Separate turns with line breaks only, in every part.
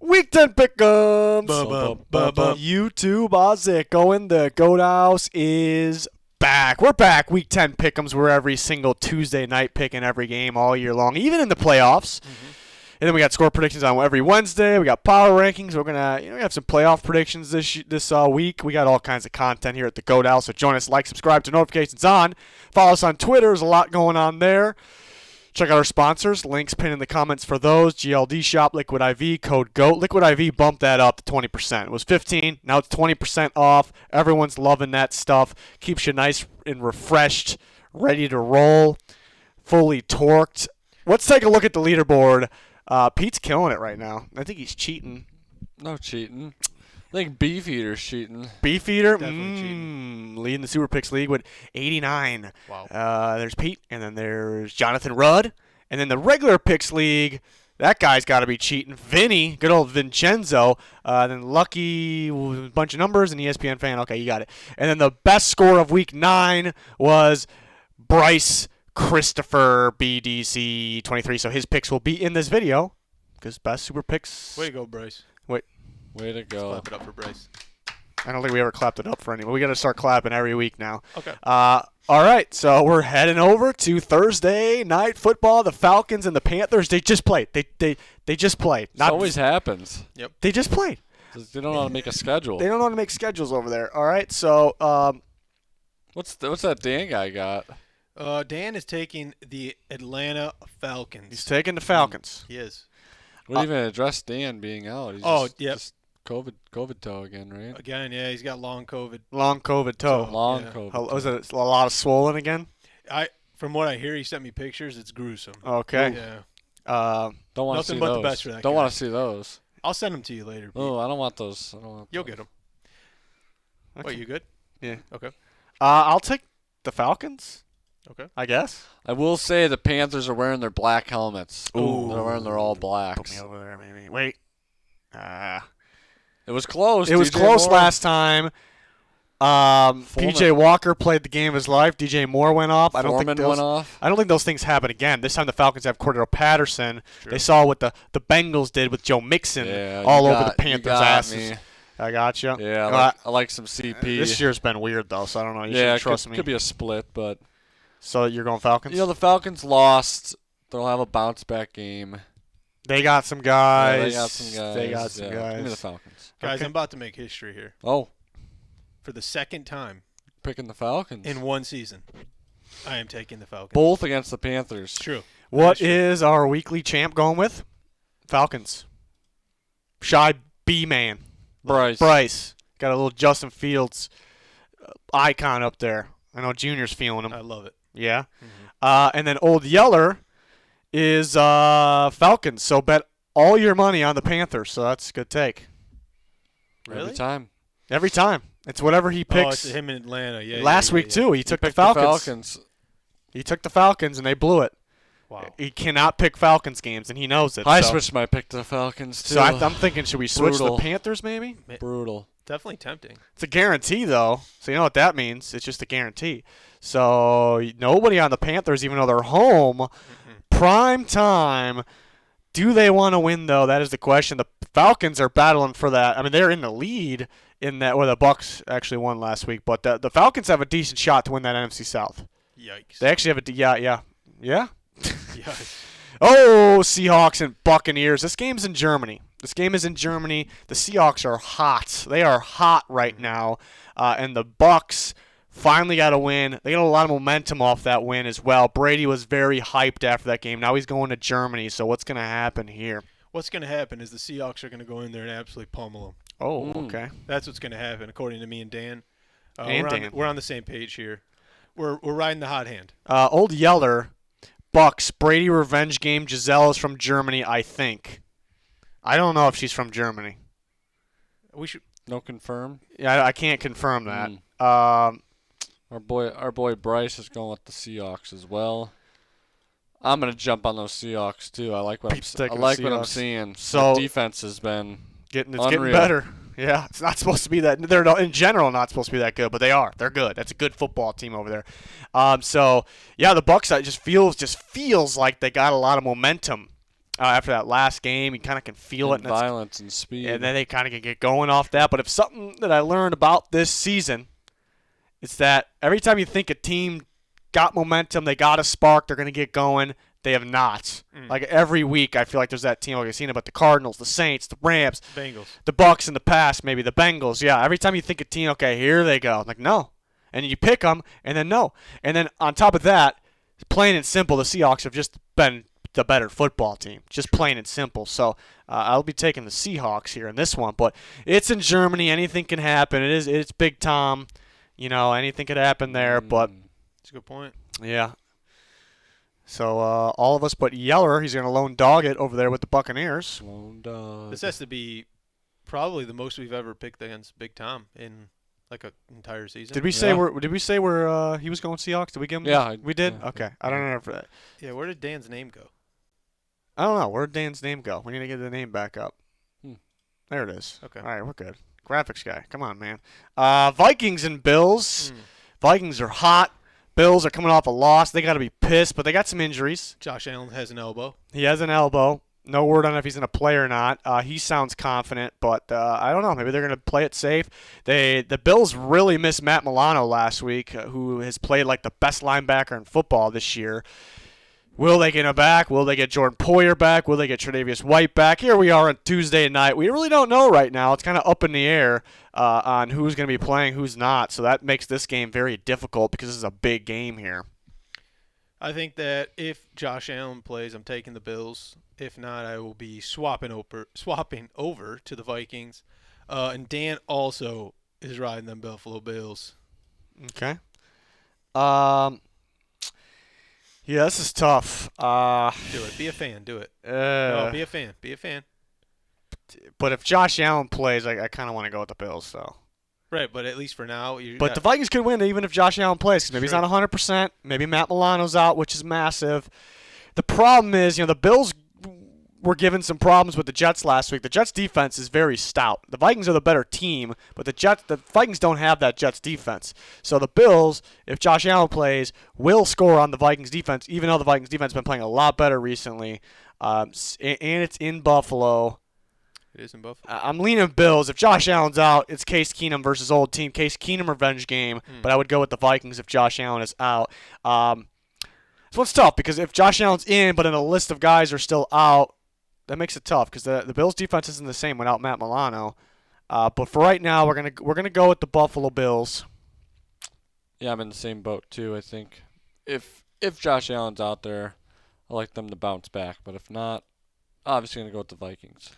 Week 10 pick'ems.
Ba-bum.
YouTube, how's it going? The Goat House is back. We're back. Week 10 pick'ems. We're every single Tuesday night picking every game all year long, even in the playoffs. And then we got score predictions on every Wednesday. We got power rankings. We're gonna, we have some playoff predictions this week. We got all kinds of content here at the Goat House. So join us, like, subscribe to notifications on. Follow us on Twitter. There's a lot going on there. Check out our sponsors. Links pinned in the comments for those. GLD Shop, Liquid IV, code GOAT. Liquid IV bumped that up to 20%. It was 15. Now it's 20% off. Everyone's loving that stuff. Keeps you nice and refreshed, ready to roll, fully torqued. Let's take a look at the leaderboard. Pete's killing it right now. I think he's cheating.
No cheating. I think Beefeater's cheating.
Beefeater?
Definitely cheating.
Leading the Super Picks League with 89.
Wow.
There's Pete, and then there's Jonathan Rudd. And then the regular Picks League, that guy's got to be cheating. Vinny, good old Vincenzo. Then Lucky, a bunch of numbers, and ESPN fan. Okay, you got it. And then the best score of Week 9 was Bryce Christopher BDC 23. So his picks will be in this video because best Super Picks.
Way to go, Bryce.
Way to go.
Let's clap it up for Bryce.
I don't think we ever clapped it up for anyone. We got to start clapping every week now.
Okay.
All right, so we're heading over to Thursday night football. The Falcons and the Panthers, they just played. They just played.
It always happens.
Yep.
They just played.
They don't know how to make a schedule.
They don't know how to make schedules over there. All right, so
What's that Dan guy got?
Dan is taking the Atlanta Falcons.
he's taking the Falcons.
He is.
We didn't even address Dan being out. He's just COVID toe again, right?
Again, yeah, he's got long COVID.
Long COVID toe.
Long
yeah.
COVID.
Was it a lot of swollen again?
From what I hear, he sent me pictures. It's gruesome.
Okay.
Yeah.
Don't want to see
Nothing but
those.
the best for that
Don't
guy.
want to see those.
I'll send them to you later. Pete.
Oh, I don't want those.
You'll get them.
Okay.
Wait, you good?
Yeah.
Okay.
I'll take the Falcons.
Okay.
I guess.
I will say the Panthers are wearing their black helmets.
Ooh.
They're wearing their all
Put
blacks.
me over there, maybe. Wait.
It was close.
It was
DJ
close
Moore.
last time. PJ Walker played the game of his life. DJ Moore went off. I don't
Foreman
think
went off.
I don't think those things happen again. This time the Falcons have Cordero Patterson.
True.
They saw what the Bengals did with Joe Mixon all over the Panthers' asses.
Me.
I got you.
Yeah, I like some CP.
This year's been weird though, so I don't know. You
yeah,
should trust me.
Could be a split, but
So you're going Falcons?
the Falcons lost. They'll have a bounce back game.
They got some guys.
Yeah, they got some guys.
They got some guys.
Give me the Falcons.
Guys,
Okay.
I'm about to make history here.
Oh,
For the second time
picking the Falcons.
in one season, I am taking the Falcons.
Both against the Panthers.
True.
What
That's true.
is our weekly champ going with? Falcons. Shy B-Man. Bryce. Got a little Justin Fields icon up there. I know Junior's feeling him.
I love it.
Yeah.
Mm-hmm.
And then Old Yeller is Falcons. So bet all your money on the Panthers. So that's a good take.
Really?
Every time.
Every time. It's whatever he
Oh,
picks.
it's him in Atlanta. Yeah.
Last week, too, he took the Falcons. He took the Falcons, and they blew it.
Wow.
He cannot pick Falcons games, and he knows it.
I
so.
switched my pick to the Falcons, too.
So I'm thinking, should we switch
Brutal.
the Panthers maybe?
Brutal.
Definitely tempting.
It's a guarantee, though. So you know what that means. It's just a guarantee. So nobody on the Panthers, even though they're home, prime time. Do they want to win, though? That is the question. The Falcons are battling for that. I mean, they're in the lead in that, where the Bucs actually won last week. But the Falcons have a decent shot to win that NFC South.
Yikes.
They actually have yeah.
Yikes.
Oh, Seahawks and Buccaneers. This game's in Germany. The Seahawks are hot. They are hot right now. And the Bucs finally got a win. They got a lot of momentum off that win as well. Brady was very hyped after that game. Now he's going to Germany. So what's going to happen here?
What's going to happen is the Seahawks are going to go in there and absolutely pummel them.
Oh, okay.
That's what's going to happen, according to me and Dan.
Dan.
We're on the same page here. We're riding the hot hand.
Old Yeller, Bucks, Brady revenge game. Giselle is from Germany, I think. I don't know if she's from Germany.
We should.
No confirm.
Yeah, I can't confirm that.
Our boy Bryce is going with the Seahawks as well. I'm gonna jump on those Seahawks too. I like what I'm seeing.
So
the defense has been
getting
unreal.
better. Yeah, it's not supposed to be that. They're in general not supposed to be that good, but they are. They're good. That's a good football team over there. So yeah, the Bucs just feels like they got a lot of momentum after that last game. You kind of can feel it.
And violence and speed.
And then they kind of can get going off that. But if something that I learned about this season, it's that every time you think a team got momentum, they got a spark, they're going to get going, they have not. Like every week, I feel like there's that team, like I've seen about the Cardinals, the Saints, the Rams,
Bengals,
the Bucks in the past, maybe the Bengals. Yeah, every time you think a team, okay, here they go. Like, no. And you pick them, and then no. And then on top of that, plain and simple, the Seahawks have just been the better football team. Just plain and simple. So I'll be taking the Seahawks here in this one. But it's in Germany. Anything can happen. It's Big Tom. You know, anything could happen there. But
that's a good point.
Yeah. So all of us but Yeller, he's going to lone dog it over there with the Buccaneers.
Lone dog.
This has to be probably the most we've ever picked against Big Tom in like an entire season.
Did we say where he was going Seahawks? Did we give him?
Yeah,
we did.
Yeah.
Okay, I don't remember for that.
Yeah, where did Dan's name go?
I don't know. Where did Dan's name go? We need to get the name back up. There it is.
Okay.
All right, we're good. Graphics guy, come on, man. Vikings and Bills. Vikings are hot. Bills are coming off a loss. They got to be pissed, but they got some injuries.
Josh Allen has an elbow.
He has an elbow. No word on if he's going to play or not. He sounds confident, but I don't know. Maybe they're going to play it safe. The Bills really missed Matt Milano last week, who has played like the best linebacker in football this year. Will they get him back? Will they get Jordan Poyer back? Will they get Tre'Davious White back? Here we are on Tuesday night. We really don't know right now. It's kind of up in the air on who's going to be playing, who's not. So that makes this game very difficult because this is a big game here.
I think that if Josh Allen plays, I'm taking the Bills. If not, I will be swapping over to the Vikings. And Dan also is riding them Buffalo Bills.
Okay. Yeah, this is tough.
Do it. Be a fan. Do it. No, be a fan. Be a fan.
But if Josh Allen plays, I kind of want to go with the Bills, though.
Right, but at least for now.
But the Vikings could win even if Josh Allen plays, because maybe he's not 100%. Maybe Matt Milano's out, which is massive. The problem is, the Bills were given some problems with the Jets last week. The Jets' defense is very stout. The Vikings are the better team, but the Vikings don't have that Jets' defense. So the Bills, if Josh Allen plays, will score on the Vikings' defense, even though the Vikings' defense has been playing a lot better recently. And it's in Buffalo.
It is in Buffalo.
I'm leaning Bills. If Josh Allen's out, it's Case Keenum versus old team. Case Keenum revenge game, but I would go with the Vikings if Josh Allen is out. This one's tough because if Josh Allen's in, but in a list of guys are still out, that makes it tough because the Bills' defense isn't the same without Matt Milano. But for right now, we're gonna go with the Buffalo Bills.
Yeah, I'm in the same boat too. I think if Josh Allen's out there, I like them to bounce back. But if not, obviously gonna go with the Vikings.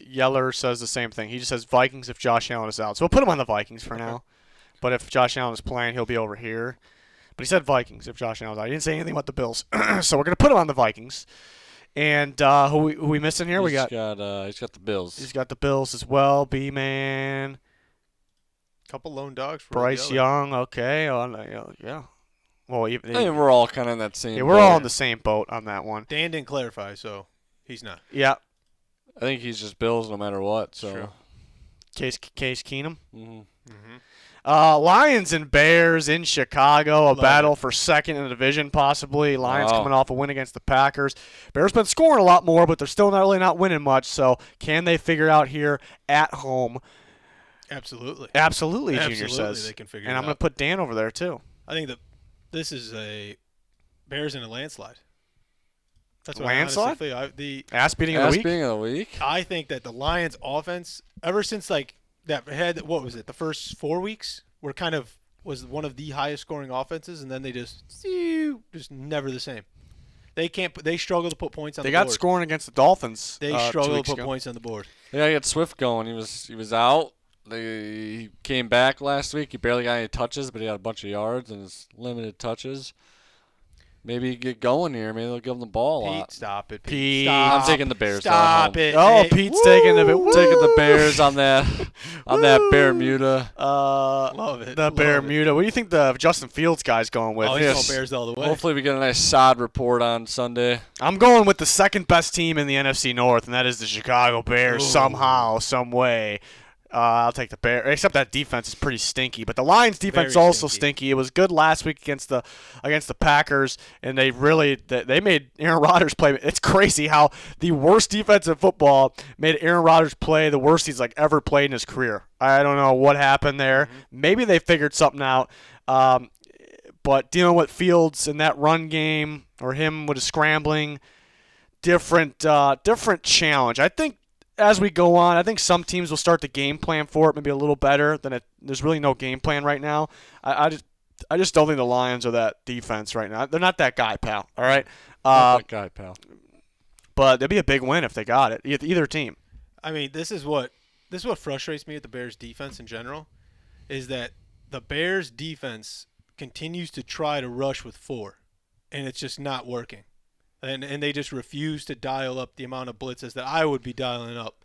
Yeller says the same thing. He just says Vikings if Josh Allen is out. So we'll put him on the Vikings for now. But if Josh Allen is playing, he'll be over here. But he said Vikings if Josh Allen's out. He didn't say anything about the Bills. So we're going to put him on the Vikings. And who we missing here?
He's got the Bills.
He's got the Bills as well. B-Man.
Couple lone dogs for
Bryce Young. Okay. Yeah. Well,
I mean, we're all kind of in that same boat.
Yeah, we're all in the same boat on that one.
Dan didn't clarify, so he's not.
Yeah.
I think he's just Bills no matter what. So
True.
Case Keenum.
Mm-hmm.
Lions and Bears in Chicago, a battle for second in the division possibly. Lions coming off a win against the Packers. Bears been scoring a lot more, but they're still not winning much. So can they figure out here at home?
Absolutely.
Absolutely, Junior says.
They can figure
and
it
I'm going to put Dan over there too.
I think that this is a Bears in a landslide. That's what
landslide?
I honestly feel.
Ass beating of
the week?
I think that the Lions offense, ever since that had, what was it, the first 4 weeks, was one of the highest scoring offenses, and then they just never the same. They struggle to put points on the board.
They got scoring against the Dolphins.
They struggle to put points on the board.
Yeah, I got Swift going. He was out. He came back last week. He barely got any touches, but he had a bunch of yards and his limited touches. Maybe get going here. Maybe they'll give him the ball a lot.
Pete, stop it.
Pete.
I'm taking the Bears.
Stop it.
Oh, Pete's taking
the Bears on that Bermuda.
Love it.
The Bermuda. What do you think the Justin Fields guy's going with?
Oh, he's going Bears all the way.
Hopefully we get a nice sod report on Sunday.
I'm going with the second best team in the NFC North, and that is the Chicago Bears somehow, some way. I'll take the Bears. Except that defense is pretty stinky. But the Lions' defense is
Very
also
stinky.
stinky. It was good last week against the Packers, and they made Aaron Rodgers play. It's crazy how the worst defense in football made Aaron Rodgers play the worst he's ever played in his career. I don't know what happened there. Maybe they figured something out. But dealing with Fields in that run game or him with his scrambling, different challenge. I think as we go on, I think some teams will start the game plan for it maybe a little better than it. There's really no game plan right now. I just don't think the Lions are that defense right now. They're not that guy, pal. All right.
Not that guy, pal.
But it'd be a big win if they got it. Either team.
I mean, this is what frustrates me with the Bears defense in general, is that the Bears defense continues to try to rush with 4, and it's just not working. And they just refuse to dial up the amount of blitzes that I would be dialing up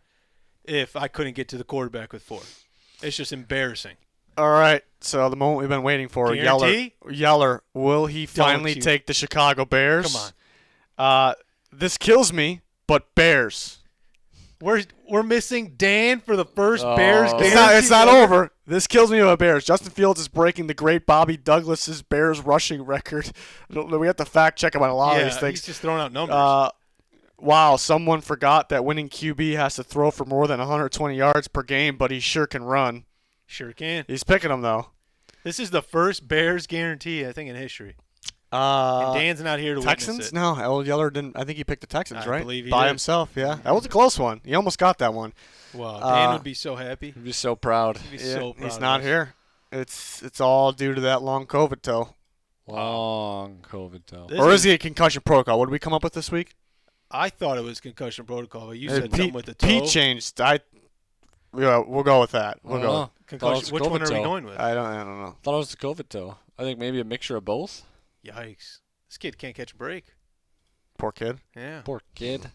if I couldn't get to the quarterback with 4. It's just embarrassing.
All right. So the moment we've been waiting for,
Guarantee?
Yeller, will he finally take the Chicago Bears?
Come
on. This kills me, but Bears.
We're missing Dan for the first Bears game.
It's not over. This kills me about Bears. Justin Fields is breaking the great Bobby Douglas's Bears rushing record. We have to fact check about a lot of these things.
He's just throwing out numbers.
Wow, someone forgot that winning QB has to throw for more than 120 yards per game, but he sure can run.
Sure can.
He's picking them, though.
This is the first Bears guarantee, I think, in history. And Dan's not here to
Texans?
witness it.
No, El Yeller didn't. I think he picked the Texans,
I
right?
believe he
By
did.
himself, yeah. That was a close one. He almost got that one.
Wow, Dan would be so happy.
He'd be so proud.
He'd be so proud.
He's
of
not
us.
here. It's all due to that long COVID toe.
Long COVID toe.
This
Or is he a concussion protocol? What did we come up with this week?
I thought it was concussion protocol, but you said something
Pete,
with the toe.
Pete changed. We'll go with that. We'll go.
Thought it was
Concussion. Which one
COVID
are we
toe.
going with?
I don't know.
Thought it was the COVID toe. I think maybe a mixture of both.
Yikes. This kid can't catch a break.
Poor kid.
Yeah.
Poor kid.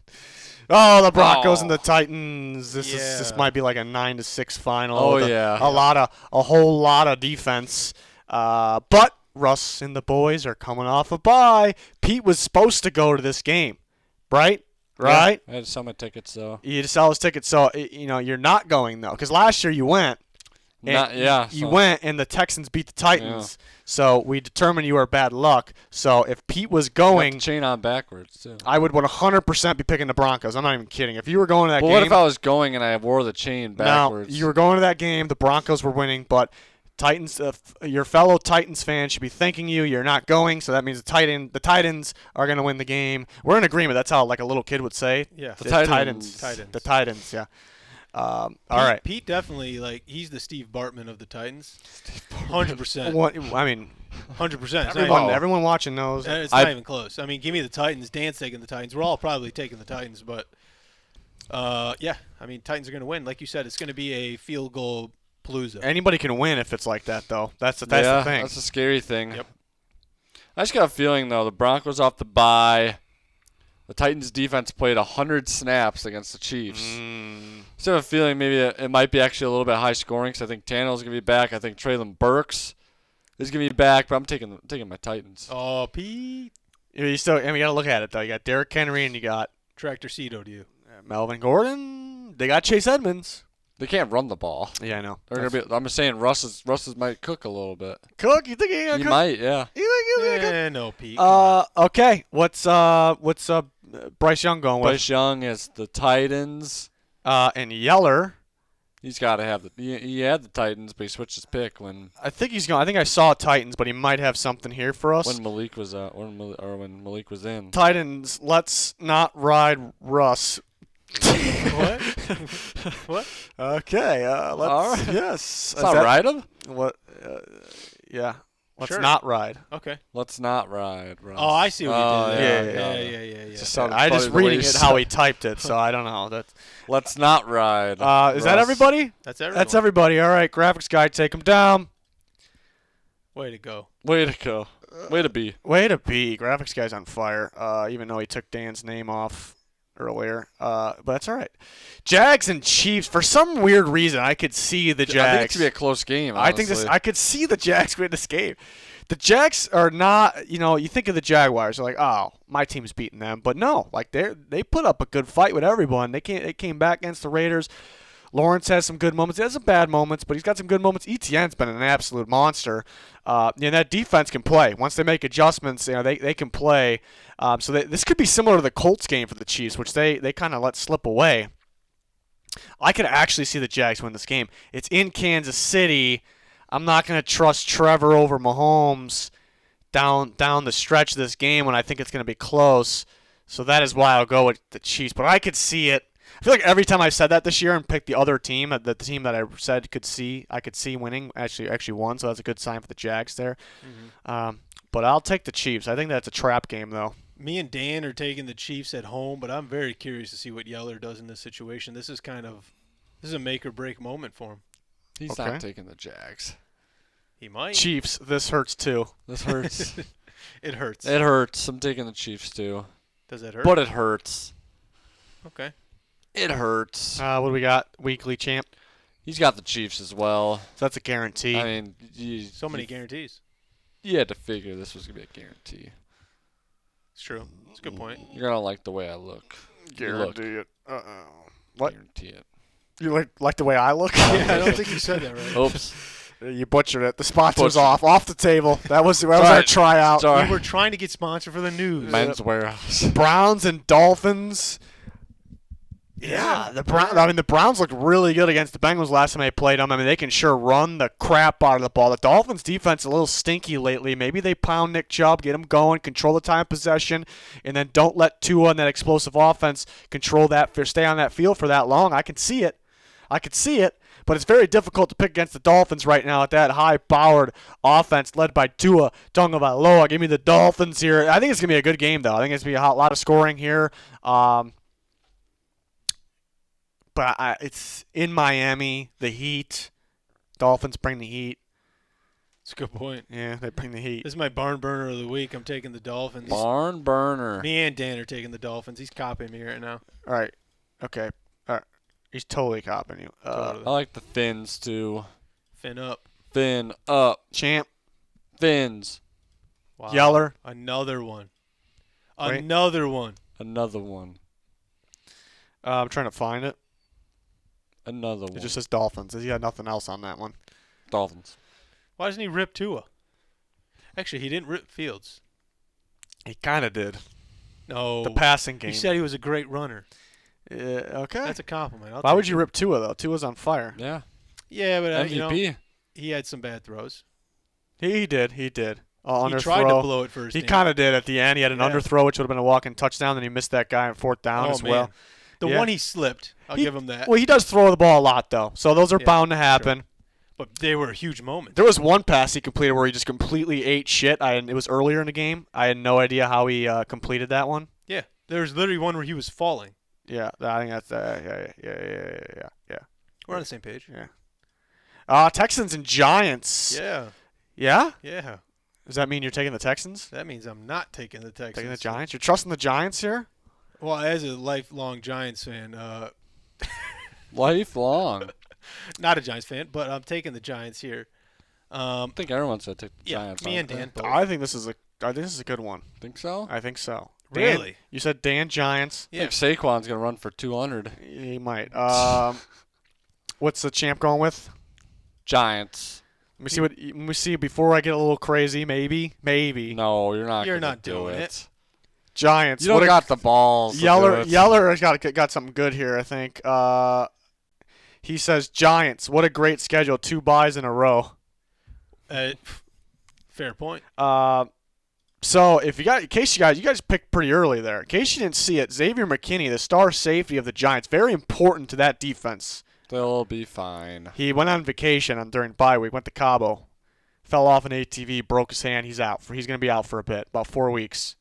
Oh, the Broncos
Oh.
and the Titans. This might be like a 9-6 final.
Oh,
with
yeah.
a whole lot of defense. But Russ and the boys are coming off a bye. Pete was supposed to go to this game, right? Right?
Yeah, I had to sell my tickets, though.
You had to sell his ticket, so you're not going though, because last year you went. You went and the Texans beat the Titans.
Yeah.
So we determined you were bad luck. So if Pete was
Got
going,
the chain on backwards, too.
I would 100% be picking the Broncos. I'm not even kidding. If you were going to that
But
game,
what if I was going and I wore the chain backwards?
no, you were going to that game. The Broncos were winning, but Titans, your fellow Titans fan should be thanking you. You're not going, so that means the Titans are going to win the game. We're in agreement. That's how like a little kid would say.
Yeah.
The
It's
Titans.
The Titans. Yeah. All right.
Pete definitely, he's the Steve Bartman of the Titans. 100%.
What, I mean,
100%.
everyone watching knows.
It's not even close. I mean, give me the Titans. Dan's taking the Titans. We're all probably taking the Titans, but yeah. I mean, Titans are going to win. Like you said, it's going to be a field goal palooza.
Anybody can win if it's like that, though. That's the thing.
That's the scary thing.
Yep.
I just got a feeling, though, the Broncos off the bye. The Titans' defense played 100 snaps against the Chiefs. So I have a feeling maybe it might be actually a little bit high scoring because I think Tannehill's going to be back. I think Traylon Burks is going to be back, but I'm taking my Titans.
Oh, Pete.
You still, and we got to look at it though. You got Derrick Henry and you got
Tractor Cedo to you.
Melvin Gordon. They got Chase Edmonds.
They can't run the ball.
Yeah, I know.
They're gonna be. I'm just saying, Russ might cook a little bit.
Cook. You think he gonna
He
cook?
might, yeah.
You think he's gonna cook?
No, Pete.
Okay. What's Bryce Young going with?
Bryce Young is the Titans.
And Yeller.
He's got to have he had the Titans, but he switched his pick when
I think he's going. I think I saw Titans, but he might have something here for us.
when Malik was out or when Malik was in.
Titans. Let's not ride Russ.
What? What?
Okay. Let's.
All right.
Yes.
Let's not ride him.
What? Yeah. Let's
Sure.
not ride.
Okay.
Let's not ride. Russ.
Oh, I see what you did there.
yeah.
Yeah.
Just sounded
I
funny
just
the way
reading
you
it
said
how he typed it, so I don't know.
Let's not ride.
Is that
Russ.
everybody?
That's everyone.
That's everybody. All right, graphics guy, take him down.
Way to go.
Way to go. Way to be.
Way to be. Graphics guy's on fire. Even though he took Dan's name off earlier, but that's all right. Jags and Chiefs. For some weird reason, I could see the Jags.
I think it's gonna be a close game.
I think
honestly.
I could see the Jags win this game. The Jags are not, you think of the Jaguars, you're like, oh, my team's beating them. But no, like they put up a good fight with everyone. They came back against the Raiders. Lawrence has some good moments. He has some bad moments, but he's got some good moments. Etienne's been an absolute monster. That defense can play. Once they make adjustments, they can play. This could be similar to the Colts game for the Chiefs, which they kind of let slip away. I could actually see the Jags win this game. It's in Kansas City. I'm not going to trust Trevor over Mahomes down the stretch of this game when I think it's going to be close. So that is why I'll go with the Chiefs. But I could see it. I feel like every time I said that this year and picked the other team, the team that I said I could see winning, actually won. So that's a good sign for the Jags there. Mm-hmm. But I'll take the Chiefs. I think that's a trap game, though.
Me and Dan are taking the Chiefs at home, but I'm very curious to see what Yeller does in this situation. This is a make or break moment for him.
He's not taking the Jags.
He might.
Chiefs. This hurts too.
This hurts.
It hurts.
It hurts. I'm taking the Chiefs too.
Does that hurt?
But it hurts.
Okay.
It hurts.
What do we got? Weekly champ.
He's got the Chiefs as well.
So that's a guarantee.
I mean,
so many guarantees.
You had to figure this was going to be a guarantee.
It's true. It's a good point.
You're going to like the way I look.
Guarantee it. What?
Guarantee it.
You like the way I look?
Yeah, I don't think you said that right.
Oops.
You butchered it. The sponsor's off the table. That was our
Sorry.
tryout.
We were trying to get sponsored for the news.
Men's Warehouse.
Browns and Dolphins. Yeah, the Browns looked really good against the Bengals last time they played them. I mean, they can sure run the crap out of the ball. The Dolphins' defense is a little stinky lately. Maybe they pound Nick Chubb, get him going, control the time of possession, and then don't let Tua and that explosive offense stay on that field for that long. I can see it. But it's very difficult to pick against the Dolphins right now at that high-powered offense led by Tua Tagovailoa. Give me the Dolphins here. I think it's going to be a good game, though. I think it's going to be a lot of scoring here. But it's in Miami, the Heat. Dolphins bring the heat.
That's a good point.
Yeah, they bring the heat.
This is my barn burner of the week. I'm taking the Dolphins.
Barn burner.
Me and Dan are taking the Dolphins. He's copying me right now.
All right. Okay. All right. He's totally copying you.
I like the Fins, too.
Fin up.
Fin up.
Champ.
Fins.
Wow.
Yeller.
Another one.
Wait.
Another one.
Another one.
I'm trying to find it.
Another one.
It just says Dolphins. He had nothing else on that one.
Dolphins.
Why doesn't he rip Tua? Actually, he didn't rip Fields.
He kind of did.
No.
The passing game.
He said he was a great runner.
Okay.
That's a compliment.
Why would you rip Tua, though? Tua's on fire.
Yeah.
Yeah, but
MVP.
He had some bad throws.
He did. He
tried to blow it first.
He kind of did at the end. He had an underthrow, which would have been a walk-in touchdown. Then he missed that guy on fourth down as well.
The one he slipped, I'll give him that.
Well, he does throw the ball a lot, though. So those are bound to happen.
Sure. But they were huge moments.
There was one pass he completed where he just completely ate shit. It was earlier in the game. I had no idea how he completed that one.
Yeah. There was literally one where he was falling.
Yeah, I think that's yeah.
We're on the same page.
Yeah. Texans and Giants.
Yeah.
Yeah?
Yeah.
Does that mean you're taking the Texans?
That means I'm not taking the Texans.
Taking the Giants? You're trusting the Giants here?
Well, as a lifelong Giants fan,
Lifelong.
not a Giants fan, but I'm taking the Giants here.
I think everyone's going to take the Giants.
Me and Dan both.
I think this is a good one.
Think so?
I think so.
Really?
Dan, you said Dan Giants.
I think Saquon's going to run for 200.
He might. What's the champ going with?
Giants.
Let me see before I get a little crazy. Maybe.
No, you're not.
You're
gonna
not
do
doing
it.
it.
Giants.
You don't got the balls.
Yeller has got something good here, I think. He says Giants. What a great schedule. 2 byes in a row.
Fair point.
So in case you guys picked pretty early there. In case you didn't see it, Xavier McKinney, the star safety of the Giants, very important to that defense.
They'll be fine.
He went on vacation during bye week, went to Cabo, fell off an ATV, broke his hand. He's out. He's going to be out for a bit, about 4 weeks.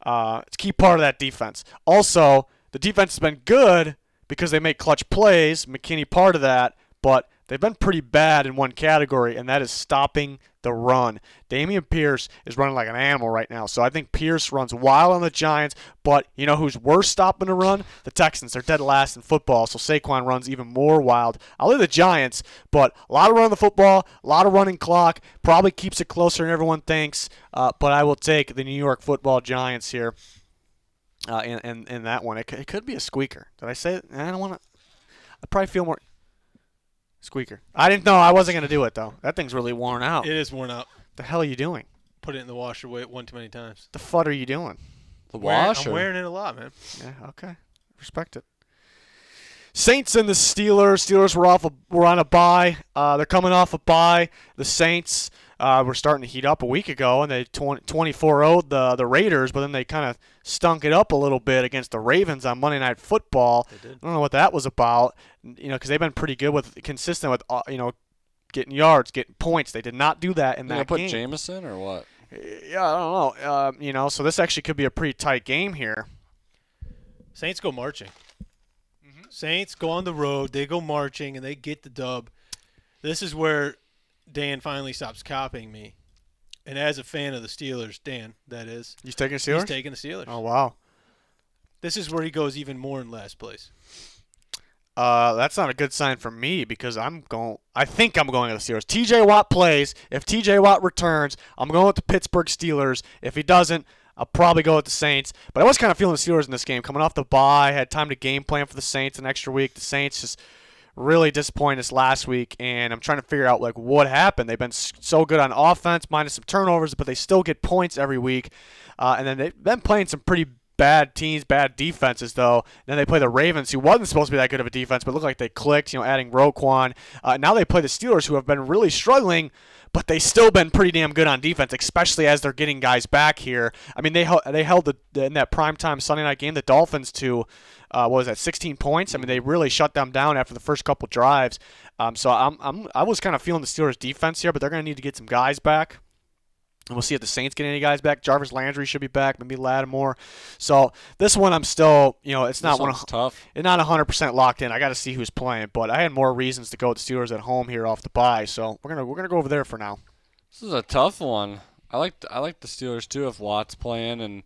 It's a key part of that defense. Also, the defense has been good because they make clutch plays. McKinney part of that, but they've been pretty bad in one category, and that is stopping the run. Dameon Pierce is running like an animal right now, so I think Pierce runs wild on the Giants, but you know who's worse stopping the run? The Texans. They're dead last in football, so Saquon runs even more wild. I'll leave the Giants, but a lot of run on the football, a lot of running clock, probably keeps it closer than everyone thinks, but I will take the New York Football Giants here in that one. It could be a squeaker. Did I say it? I don't want to. I probably feel more. Squeaker. I didn't know I wasn't going to do it, though. That thing's really worn out.
It is worn out.
The hell are you doing?
Put it in the washer one too many times.
The fud are you doing?
The washer.
I'm wearing it a lot, man.
Yeah, okay. Respect it. Saints and the Steelers. Steelers were on a bye. They're coming off a bye. The Saints were starting to heat up a week ago, and they 24-0'd the Raiders, but then they kind of stunk it up a little bit against the Ravens on Monday Night Football.
They did.
I don't know what that was about, because they've been pretty good consistent with, getting yards, getting points. They did not do that in that
put
game.
Jameson or what?
Yeah, I don't know. So this actually could be a pretty tight game here.
Saints go marching. Saints go on the road. They go marching, and they get the dub. This is where Dan finally stops copying me. And as a fan of the Steelers, Dan, that is.
He's taking the Steelers?
He's taking the Steelers.
Oh, wow.
This is where he goes even more in last place.
That's not a good sign for me because I think I'm going with the Steelers. TJ Watt plays. If TJ Watt returns, I'm going with the Pittsburgh Steelers. If he doesn't, I'll probably go with the Saints. But I was kind of feeling the Steelers in this game. Coming off the bye, had time to game plan for the Saints an extra week. The Saints just really disappointed us last week, and I'm trying to figure out what happened. They've been so good on offense, minus some turnovers, but they still get points every week. And then they've been playing some pretty bad teams, bad defenses, though. Then they play the Ravens, who wasn't supposed to be that good of a defense, but looked like they clicked, adding Roquan. Now they play the Steelers, who have been really struggling, but they've still been pretty damn good on defense, especially as they're getting guys back here. I mean, they held in that primetime Sunday night game the Dolphins to, 16 points? I mean, they really shut them down after the first couple drives. So I was kind of feeling the Steelers' defense here, but they're going to need to get some guys back. And we'll see if the Saints get any guys back. Jarvis Landry should be back, maybe Lattimore. So this one I'm still, it's not
tough.
It's not 100% locked in. I got to see who's playing, but I had more reasons to go with the Steelers at home here off the bye. So we're gonna go over there for now.
This is a tough one. I like the Steelers too if Watt's playing, and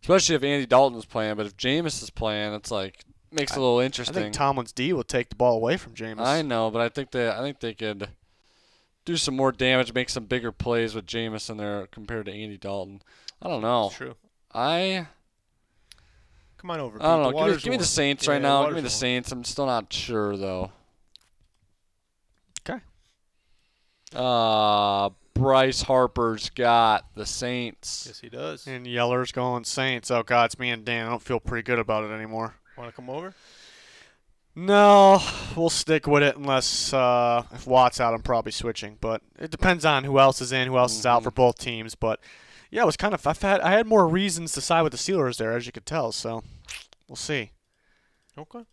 especially if Andy Dalton's playing. But if Jameis is playing, it's makes it a little interesting.
I think Tomlin's D will take the ball away from Jameis.
I know, but I think they could do some more damage, make some bigger plays with Jameis in there compared to Andy Dalton. I don't know.
That's true.
I
Come on over.
don't know. Give me
warm.
the Saints
Yeah,
right now.
water's
Give me the
warm.
Saints. I'm still not sure though.
Okay.
Bryce Harper's got the Saints.
Yes, he does.
And Yeller's going Saints. Oh, God, it's me and Dan. I don't feel pretty good about it anymore.
Want to come over?
No, we'll stick with it unless if Watt's out, I'm probably switching. But it depends on who else is in, who else is out for both teams. But yeah, it was kind of I had more reasons to side with the Steelers there, as you could tell. So we'll see.
Okay.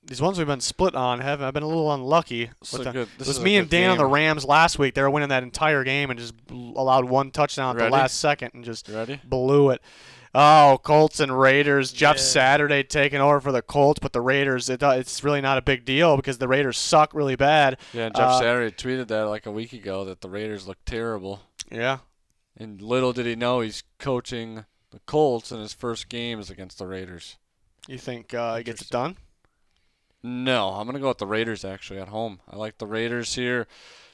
These ones we've been split on have I've been a little unlucky.
This
It was
is a
me and
good
Dan on the
game.
Rams last week. They were winning that entire game and just allowed one touchdown at the
Ready?
last second and just
You ready?
blew it. Oh, Colts and Raiders. Jeff
Yeah.
Saturday taking over for the Colts, but the Raiders, it's really not a big deal because the Raiders suck really bad.
Yeah, and Jeff Saturday tweeted that like a week ago that the Raiders look terrible.
Yeah.
And little did he know he's coaching the Colts in his first games against the Raiders.
You think he gets it done?
No, I'm going to go with the Raiders actually at home. I like the Raiders here.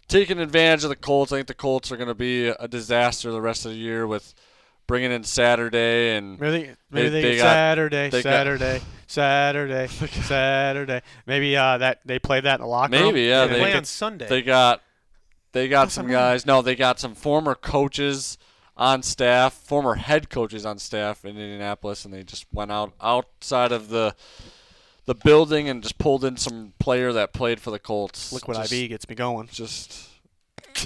Taking advantage of the Colts. I think the Colts are going to be a disaster the rest of the year with bringing in Saturday and
Maybe they
they
get
got-
Saturday,
they got-
Saturday. Maybe that they played that in the locker room.
Maybe, yeah,
They
they
play
could-
on Sunday.
they got some guys. No, they got some former coaches on staff, former head coaches on staff in Indianapolis, and they just went outside of the building and just pulled in some player that played for the Colts.
Liquid
Just-
IB gets me going.
Just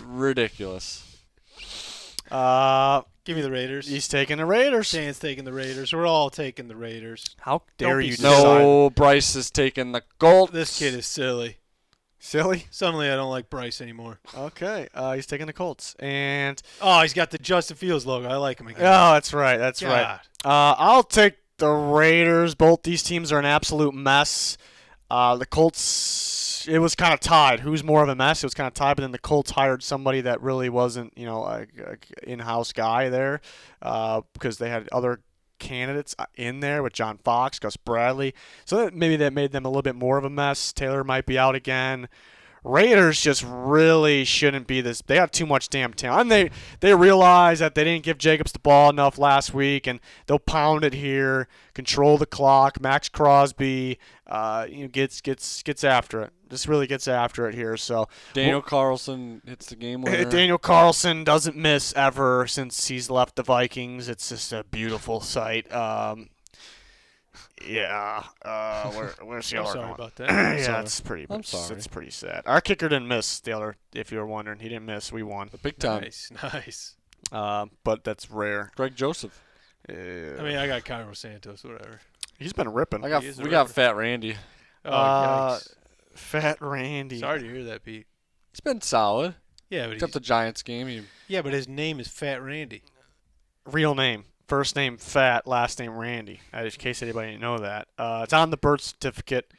ridiculous.
Give me the Raiders.
He's taking the Raiders.
Dan's taking the Raiders. We're all taking the Raiders.
How dare
be
you
silly.
decide?
No, Bryce is taking the Colts.
This kid is silly.
Silly?
Suddenly I don't like Bryce anymore.
Okay. He's taking the Colts. And
Oh, he's got the Justin Fields logo. I like him again.
oh, that's right. That's right.
God.
I'll take the Raiders. Both these teams are an absolute mess. The Colts, it was kind of tied. Who's more of a mess? It was kind of tied, but then the Colts hired somebody that really wasn't, a in-house guy there because they had other candidates in there with John Fox, Gus Bradley. So maybe that made them a little bit more of a mess. Taylor might be out again. Raiders just really shouldn't be this. They got too much damn talent. And they realize that they didn't give Jacobs the ball enough last week, and they'll pound it here, control the clock. Max Crosby, gets after it. Just really gets after it here. So
Daniel Carlson hits the game winner.
Daniel Carlson doesn't miss ever since he's left the Vikings. It's just a beautiful sight. Where's the
I'm
other
sorry
one?
about that.
Yeah, it's pretty.
I'm sorry.
It's pretty sad. Our kicker didn't miss the other. If you were wondering, he didn't miss. We won.
Big time.
Nice.
But that's rare.
Greg Joseph.
I mean, I got Cairo Santos, whatever.
He's been ripping.
We got Fat Randy.
Oh, yikes.
Fat Randy.
Sorry to hear that, Pete.
He's been solid.
Yeah, but
Except the Giants game.
but his name is Fat Randy.
Real name. First name Fat, last name Randy. In case anybody didn't know that. It's on the birth certificate.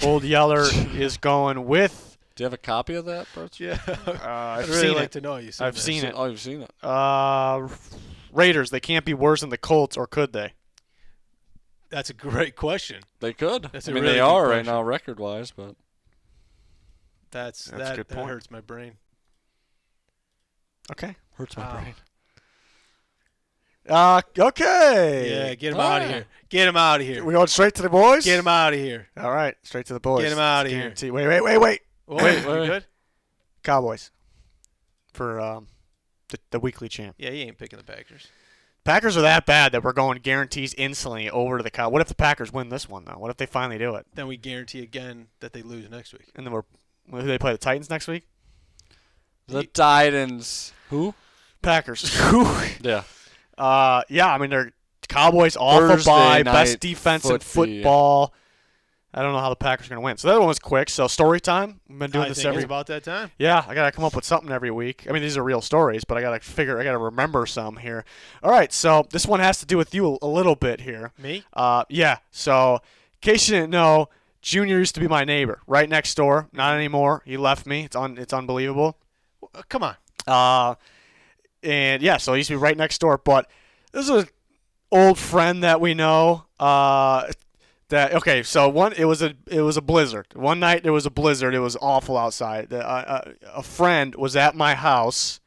Old Yeller is going with.
Do you have a copy of that, Bert?
Yeah.
I've
I'd really
seen
like
it.
to know.
I've seen it.
Oh, you've seen it.
Raiders. They can't be worse than the Colts, or could they?
That's a great question.
They could.
That's
I
a
mean,
really
they
good
are right
question.
now record-wise, but
That's
a
that
good point.
hurts my brain.
Okay.
hurts my
Wow.
brain.
Okay.
Yeah, get him out of here. Get him out of here.
We going straight to the boys?
Get him out of here.
All right, straight to the boys.
Get him outta
It's
here.
guaranteed. Wait.
Wait, you
wait.
good?
Cowboys for the weekly champ.
Yeah, he ain't picking the Packers.
Packers are that bad that we're going guarantees instantly over to the Cowboys. What if the Packers win this one, though? What if they finally do it?
Then we guarantee again that they lose next week.
And then who do they play? The Titans next week?
The Titans. Who?
Packers.
Yeah.
I mean, they're Cowboys off a
Thursday
bye,
night
best defense in
football.
football. I don't know how the Packers are going to win. So that one was quick. So story time. We've been doing
I
this
think
every
it's about that time.
Yeah, I gotta come up with something every week. I mean, these are real stories, but I gotta remember some here. All right, so this one has to do with you a little bit here.
Me?
Yeah. So, in case you didn't know, Junior used to be my neighbor, right next door. Not anymore. He left me. It's unbelievable.
Come on.
And yeah, so he used to be right next door. But this is an old friend that we know. So it was a blizzard. One night there was a blizzard. It was awful outside. A friend was at my house.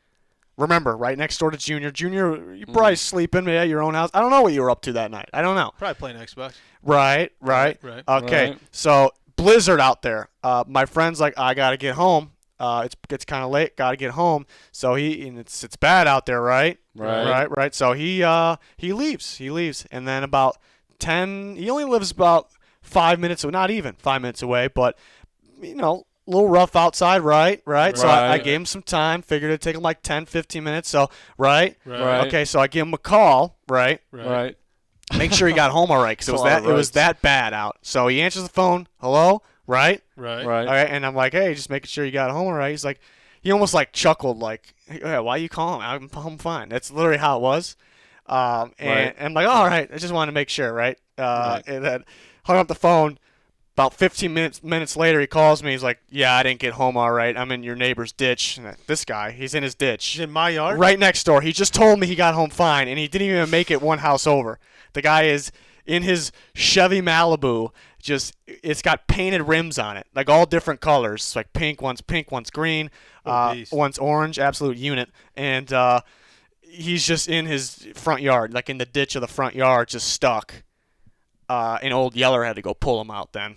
Remember, right next door to Junior. Junior, you're probably sleeping at your own house. I don't know what you were up to that night. I don't know.
Probably playing Xbox.
Right.
Right.
Okay,
Right.
so blizzard out there. My friend's like, I gotta get home. It's kind of late. Gotta get home. So it's bad out there, right?
Right.
So he leaves. And then about 10. He only lives about 5 minutes, not even 5 minutes away. But a little rough outside, right? So I
Right.
gave him some time. Figured it'd take him like 10, 15 minutes. So
Right.
Okay, so I give him a call, right?
Right.
Make sure he got home all right, because
That's a lot of
it was
rights.
that bad out. So he answers the phone. Hello, right?
Right.
All right, and I'm like, hey, just making sure you got home all right. He's like, he almost like chuckled, like, hey, why are you calling? I'm fine. That's literally how it was. And
Right.
I'm like, all right, I just wanted to make sure, right?
Right.
And then hung up the phone. About 15 minutes later, he calls me. He's like, yeah, I didn't get home all right. I'm in your neighbor's ditch. And this guy, he's in his ditch.
He's in my yard?
Right next door. He just told me he got home fine, and he didn't even make it one house over. The guy is in his Chevy Malibu. It's got painted rims on it, like all different colors. It's like one's pink, one's green,
beast.
one's orange. Absolute unit. And he's just in his front yard, like in the ditch of the front yard, just stuck. And old Yeller had to go pull him out then,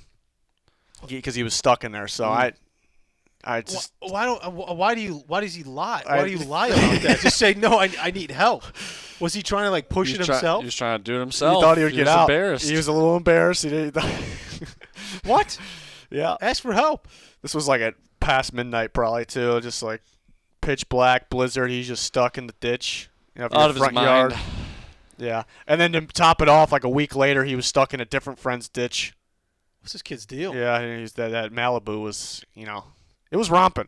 because he was stuck in there. So I just.
Why does he lie? Why do you lie about that? Just say no. I need help. Was he trying to like push it himself?
He was trying to do it himself.
He thought he would get
was
out.
Embarrassed.
He was a little embarrassed. He didn't.
What?
Yeah.
Ask for help.
This was like at past midnight probably too. Just like pitch black blizzard. He's just stuck in the ditch.
Out of his
front
mind.
yard. Yeah. And then to top it off, like a week later, he was stuck in a different friend's ditch.
What's this kid's deal?
Yeah. And that Malibu was, it was romping.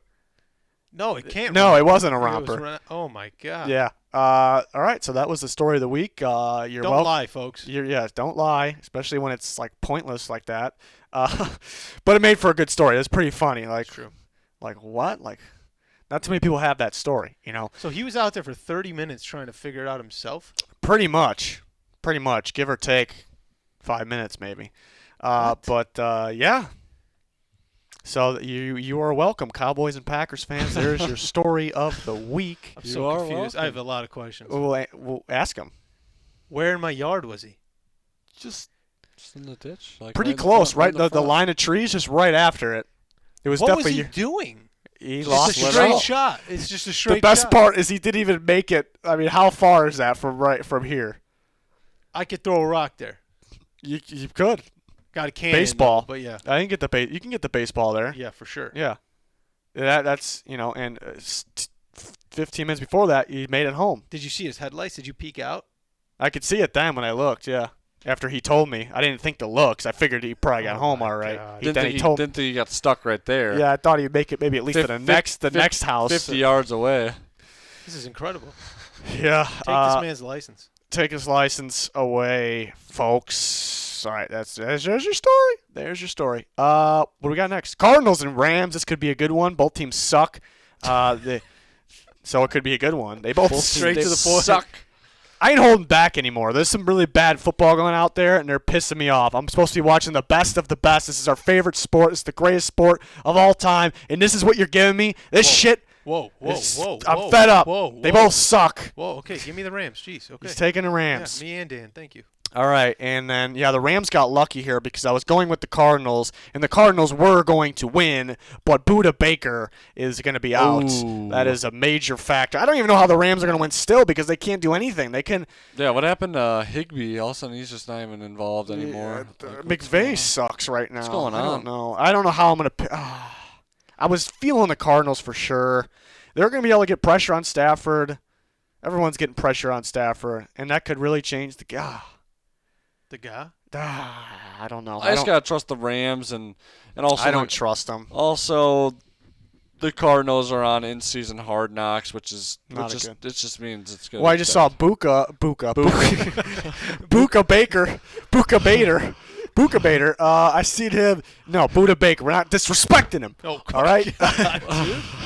No, it can't.
No,
run.
it wasn't a
It was
romper.
oh my god.
Yeah. All right. So that was the story of the week. You're
Don't lie, folks.
Don't lie, especially when it's like pointless like that. But it made for a good story. It was pretty funny. Like,
True.
Like what? Like, not too many people have that story.
So he was out there for 30 minutes trying to figure it out himself.
Pretty much, give or take 5 minutes maybe. But yeah. So you are welcome, Cowboys and Packers fans. There's your story of the week.
I'm
You
so
are
confused.
welcome.
I have a lot of questions.
We'll ask him.
Where in my yard was he?
Just
in the ditch. Like
pretty
right in the
close,
front,
right?
in
The
front.
line of trees, just right after it. It was
What was
definitely
he doing?
he
It's
lost
just a
it
straight
all.
shot. It's just a straight
The best
shot.
part is he didn't even make it. I mean, how far is that from here?
I could throw a rock there.
You could.
Got a cannon.
Baseball.
though, but yeah.
I can get you can get the baseball there.
Yeah, for sure.
Yeah. That's, and 15 minutes before that, he made it home.
Did you see his headlights? Did you peek out?
I could see it then when I looked, yeah. After he told me. I didn't think to look, 'cause I figured he probably got
Oh
home
my
all right.
God.
Then he told
Didn't think he got stuck right there.
Yeah, I thought he'd make it maybe at least to the next house.
50 yards away.
This is incredible.
Yeah.
Take this man's license.
Take his license away, folks. All right, there's your story. There's your story. What do we got next? Cardinals and Rams. This could be a good one. Both teams suck. So it could be a good one. They both
straight
they
to the point.
suck. I ain't holding back anymore. There's some really bad football going out there, and they're pissing me off. I'm supposed to be watching the best of the best. This is our favorite sport. It's the greatest sport of all time, and this is what you're giving me. This shit.
Whoa.
I'm fed up. They both suck.
Whoa, okay. Give me the Rams. Jeez, okay.
He's taking the
Yeah,
Rams.
me and Dan. Thank you.
All right, and then, the Rams got lucky here because I was going with the Cardinals, and the Cardinals were going to win, but Buda Baker is going to be out.
Ooh.
That is a major factor. I don't even know how the Rams are going to win still because they can't do anything. They can.
Yeah, what happened to Higbee? All of a sudden, he's just not even involved anymore.
McVay sucks right now.
What's going
I don't
on?
know. I don't know how I'm going to. I was feeling the Cardinals for sure. They're going to be able to get pressure on Stafford. Everyone's getting pressure on Stafford, and that could really change the game.
The guy?
I don't know.
I just gotta trust the Rams, and also
I don't trust them.
Also, the Cardinals are on in-season Hard Knocks, which
Not
just
good.
it just means it's gonna.
Well, I
be
just
bad.
saw Buka Bader. I seen him. No, Buda Baker. We're not disrespecting him.
Oh,
all right.
dude.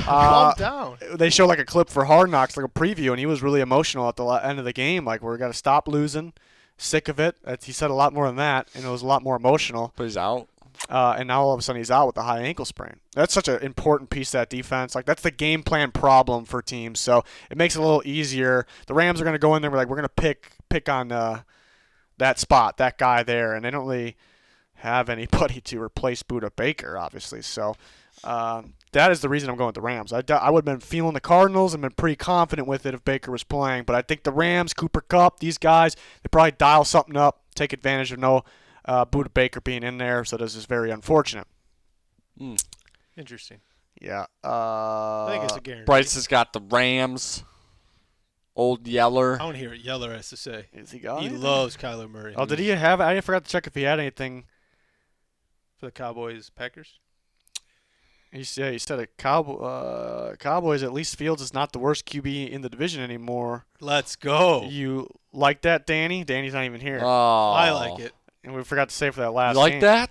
Calm down.
They showed like a clip for Hard Knocks, like a preview, and he was really emotional at the end of the game. Like, we're gonna stop losing. Sick of it. He said a lot more than that, and it was a lot more emotional.
But he's out.
And now all of a sudden he's out with a high ankle sprain. That's such an important piece of that defense. Like, that's the game plan problem for teams. So it makes it a little easier. The Rams are going to go in there. We're going to pick on that spot, that guy there, and they don't really have anybody to replace Buda Baker, obviously. So that is the reason I'm going with the Rams. I would have been feeling the Cardinals and been pretty confident with it if Baker was playing. But I think the Rams, Cooper Kupp, these guys, they probably dial something up, take advantage of no Buda Baker being in there. So this is very unfortunate.
Interesting.
Yeah.
I think it's a guarantee.
Bryce has got the Rams. Old Yeller.
I want to hear what Yeller has to say.
Is he got
He
anything?
loves Kyler Murray.
Oh, did he have? I forgot to check if he had anything.
For the Cowboys, Packers?
He said Cowboys, at least Fields is not the worst QB in the division anymore.
Let's go.
You like that, Danny? Danny's not even here.
Oh,
I like it.
And we forgot to say for that last
You like
game.
that?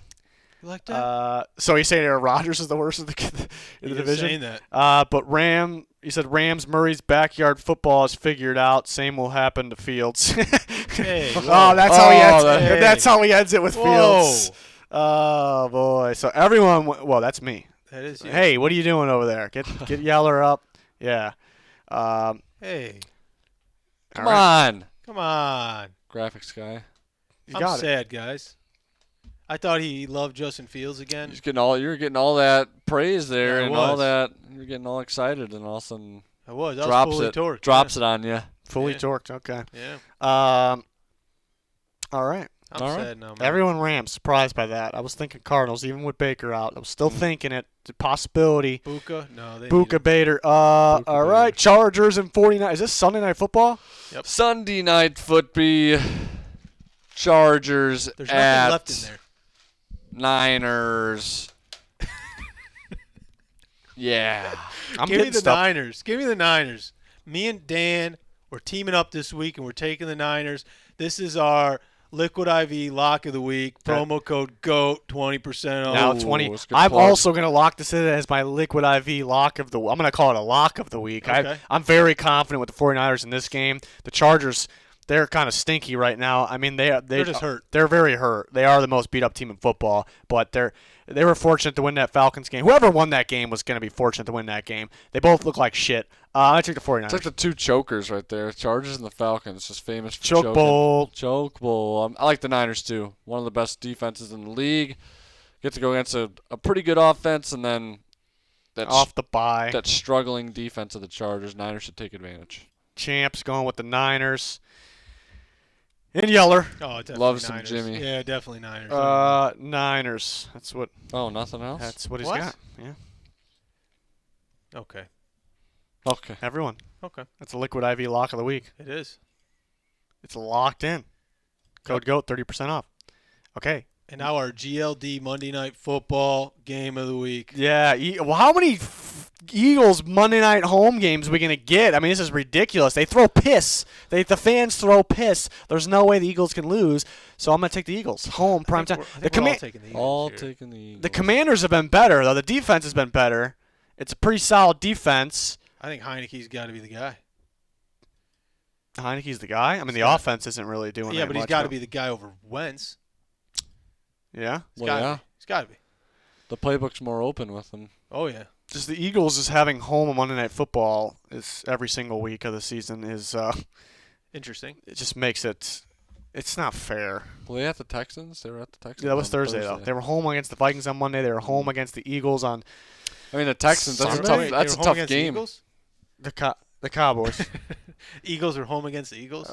You like that?
So he's saying Aaron Rodgers is the worst in the
He is
division.
saying that.
But he said Rams Murray's backyard football is figured out. Same will happen to Fields.
Hey,
Oh, that's how he ends.
hey.
That's how he ends it with
Whoa.
Fields. Oh boy! So everyone, well, that's me.
That is you.
Hey, what are you doing over there? Get Yeller up. Yeah.
Hey,
Come on,
come on.
graphics guy.
You
I'm
got it.
sad, guys. I thought he loved Justin Fields again.
You're getting all that praise there,
Yeah, I
and all
was.
that. You're getting all excited, and all of a sudden
I was
drops
fully
it.
torqued.
Drops it on you.
Fully
Yeah.
torqued. Okay.
Yeah.
All right.
I'm
All right.
sad now, man.
Everyone Rams. Surprised by that. I was thinking Cardinals, even with Baker out. I was still thinking it. The possibility.
Buka? No, they
Buka
need him.
Bader. All
Bader.
right. Chargers and 49. Is this Sunday Night Football?
Yep.
Sunday night football. Chargers
There's
at
nothing left in there.
Niners. Yeah.
I'm
Give me
getting
the
stuff.
Niners. Give me the Niners. Me and Dan, we're teaming up this week, and we're taking the Niners. This is our Liquid IV lock of the week. Promo code GOAT, 20% off.
Now
Ooh,
20.
that's a good
I'm
plug.
also going to lock this in as my Liquid IV lock of the I'm going to call it a lock of the week.
Okay.
I'm very confident with the 49ers in this game. The Chargers, they're kind of stinky right now. I mean, they're
just hurt.
They're very hurt. They are the most beat up team in football, but they were fortunate to win that Falcons game. Whoever won that game was going to be fortunate to win that game. They both look like shit. I took the 49ers.
It's like the two chokers right there. Chargers and the Falcons, just famous for
Choke bowl.
Choke bowl. I like the Niners too. One of the best defenses in the league. Get to go against a pretty good offense, and then
off the bye.
That struggling defense of the Chargers. Niners should take advantage.
Champs going with the Niners. And Yeller.
Oh, definitely
Loves
Niners.
some Jimmy.
Yeah, definitely Niners.
Niners. That's what.
Oh, nothing else?
That's what he's
What?
got. Yeah.
Okay.
Okay.
Everyone.
Okay.
That's a Liquid IV lock of the week.
It is.
It's locked in. Code GOAT, 30% off. Okay.
And now our GLD Monday Night Football game of the week.
Yeah. Well, how many Eagles Monday night home games are we going to get? I mean, this is ridiculous. They throw piss. The fans throw piss. There's no way the Eagles can lose. So I'm going to take the Eagles. Home, prime time.
I think we're all taking the Eagles
All
here.
taking the Eagles.
The Commanders have been better, though. The defense has been better. It's a pretty solid defense.
I think Heineke's got to be the guy.
Heineke's the guy? I mean, the offense isn't really doing
Yeah,
that
but he's
much,
got to
though.
be the guy over Wentz.
Yeah?
He's got to be.
The playbook's more open with them.
Oh, yeah.
Just the Eagles is having home on Monday Night Football is every single week of the season is
Interesting.
it just makes it's not fair.
Well, they at the Texans? They were at the Texans.
Yeah, that was
on
Thursday though. They were home against the Vikings on Monday. They were home against the Eagles on
I mean, the Texans. That's a
Sunday?
tough.
Wait,
That's
they
a
were home
tough
against the
game.
Eagles?
the Cowboys.
Eagles are home against the Eagles?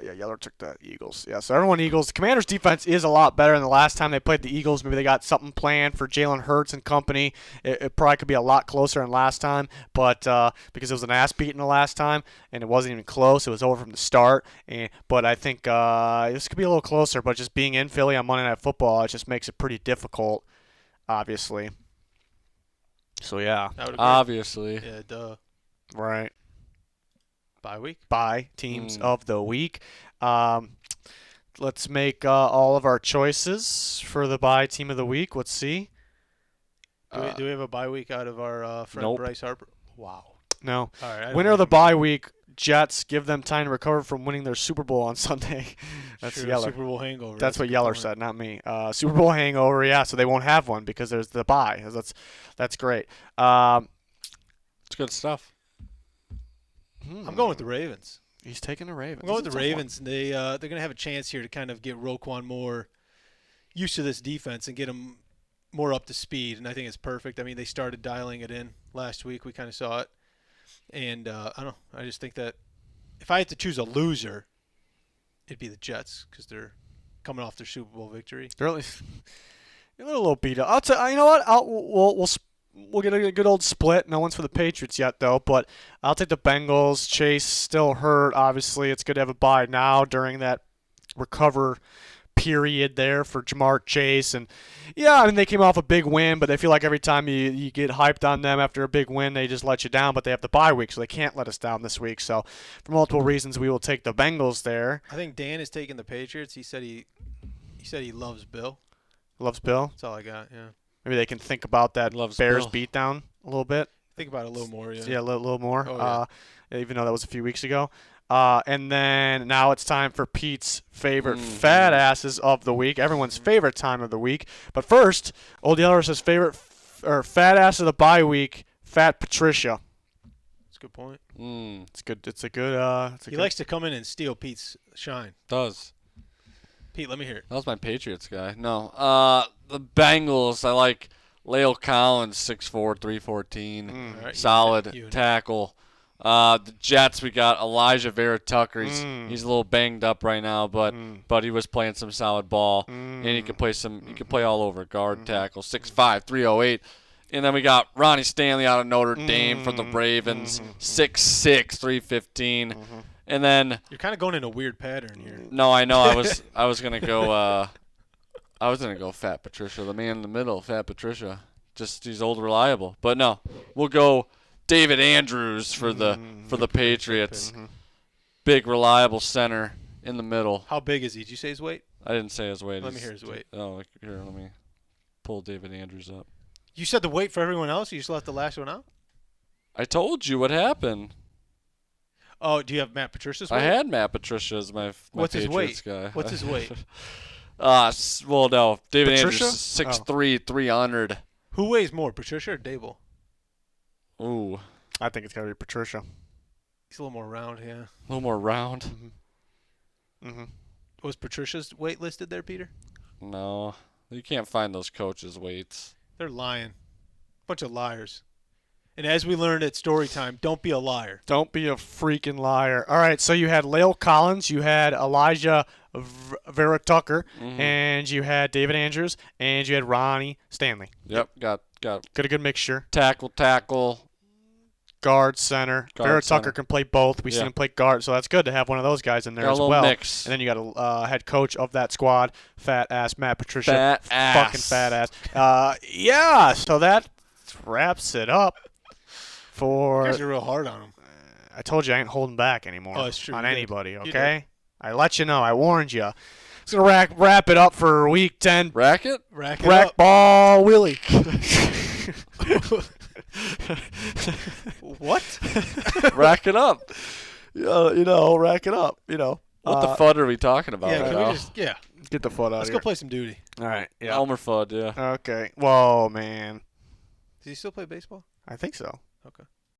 Yeah, Yeller took the Eagles. Yeah, so everyone Eagles. The Commanders' defense is a lot better than the last time they played the Eagles. Maybe they got something planned for Jalen Hurts and company. It probably could be a lot closer than last time, but because it was an ass beating the last time and it wasn't even close, it was over from the start. But I think this could be a little closer. But just being in Philly on Monday Night Football, it just makes it pretty difficult, obviously. So yeah,
I would agree.
Obviously.
Yeah, duh.
right.
Bye week?
Bye teams of the week. Let's make all of our choices for the bye team of the week. Let's see.
Do we have a bye week out of our friend
Nope.
Bryce Harper? Wow.
No.
All right.
Winner of the bye week, Jets. Give them time to recover from winning their Super Bowl on Sunday. That's
Sure,
Yeller.
Super Bowl hangover.
That's what
a good
Yeller
point.
said, not me. Super Bowl hangover, yeah. So they won't have one because there's the bye. That's great.
It's good stuff.
I'm going with the Ravens.
He's taking the Ravens.
I'm going with
That's
the
a tough one.
Ravens. They're going to have a chance here to kind of get Roquan more used to this defense and get him more up to speed, and I think it's perfect. I mean, they started dialing it in last week. We kind of saw it. And I don't know. I just think that if I had to choose a loser, it'd be the Jets because they're coming off their Super Bowl victory.
They're a little beat up. I'll tell you know what? We'll get a good old split. No one's for the Patriots yet, though. But I'll take the Bengals. Chase still hurt. Obviously, it's good to have a bye now during that recover period there for Jamar Chase. And, yeah, I mean, they came off a big win, but they feel like every time you get hyped on them after a big win, they just let you down. But they have the bye week, so they can't let us down this week. So, for multiple reasons, we will take the Bengals there.
I think Dan is taking the Patriots. He said he loves Bill.
Loves Bill.
That's all I got, yeah.
Maybe they can think about that
Loves
Bears
Bill.
beatdown a little bit.
Think about it a little more, yeah.
Yeah, a little more.
Oh,
Even though that was a few weeks ago. And then now it's time for Pete's favorite fat asses of the week. Everyone's favorite time of the week. But first, Old Yeller says favorite fat ass of the bye week, Fat Patricia.
That's a good point.
It's good. It's a good.
He likes to come in and steal Pete's shine.
Does.
Pete, let me hear it.
That was my Patriots guy. No. The Bengals, I like Lale Collins, 6'4", 314.
All right,
Solid
you-
tackle. The Jets, we got Elijah Vera Tucker. He's a little banged up right now, but he was playing some solid ball. And he can play all over. Guard, tackle, 6'5", 308. And then we got Ronnie Stanley out of Notre Dame from the Ravens, 6'6", 315. And then
You're kind of going in a weird pattern here.
no, I know I was gonna go Fat Patricia, the man in the middle, Fat Patricia. Just he's old reliable. But no, we'll go David Andrews for the Patriots. Big reliable center in the middle.
How big is he? Did you say his weight?
I didn't say his weight.
Let me hear his weight.
Oh, here, let me pull David Andrews up.
You said the weight for everyone else. You just left the last one out.
I told you what happened.
Oh, do you have Matt Patricia's weight?
I had Matt Patricia as my
What's his
Patriots
weight?
guy.
What's his weight?
Well, no. David
Patricia?
Andrews is 6'3", 300.
Who weighs more, Patricia or Dable?
Ooh.
I think it's got to be Patricia.
He's a little more round, yeah.
A little more round.
Mm-hmm.
Was Patricia's weight listed there, Peter?
No. You can't find those coaches' weights.
They're lying. Bunch of liars. And as we learned at Storytime, don't be a liar.
Don't be a freaking liar. All right, so you had Lale Collins, you had Elijah Vera Tucker, and you had David Andrews, and you had Ronnie Stanley.
Yep, got
a good mixture.
tackle.
Guard, center. Vera
center.
Tucker can play both. We've seen him play guard, so that's good to have one of those guys in there
Got
as
a little
well.
mix.
And then you got a head coach of that squad, fat ass Matt Patricia.
Fat ass.
Fucking fat ass. Yeah, so that wraps it up for.
You guys are real hard on him.
I told you I ain't holding back anymore
Oh, that's true.
on
You did.
anybody,
You
okay? I let you know. I warned you. It's going to wrap it up for Week 10.
Racket?
Rack it
Rack
up.
ball Willie.
What?
Rack it up.
Rack it up,
What the FUD are we talking about
Yeah,
right
can
now?
we just
Get the foot out
let's
of
go
here.
play some duty.
All right, yeah.
Elmer FUD, yeah.
Okay. Whoa, man.
Does he still play baseball?
I think so.
Okay.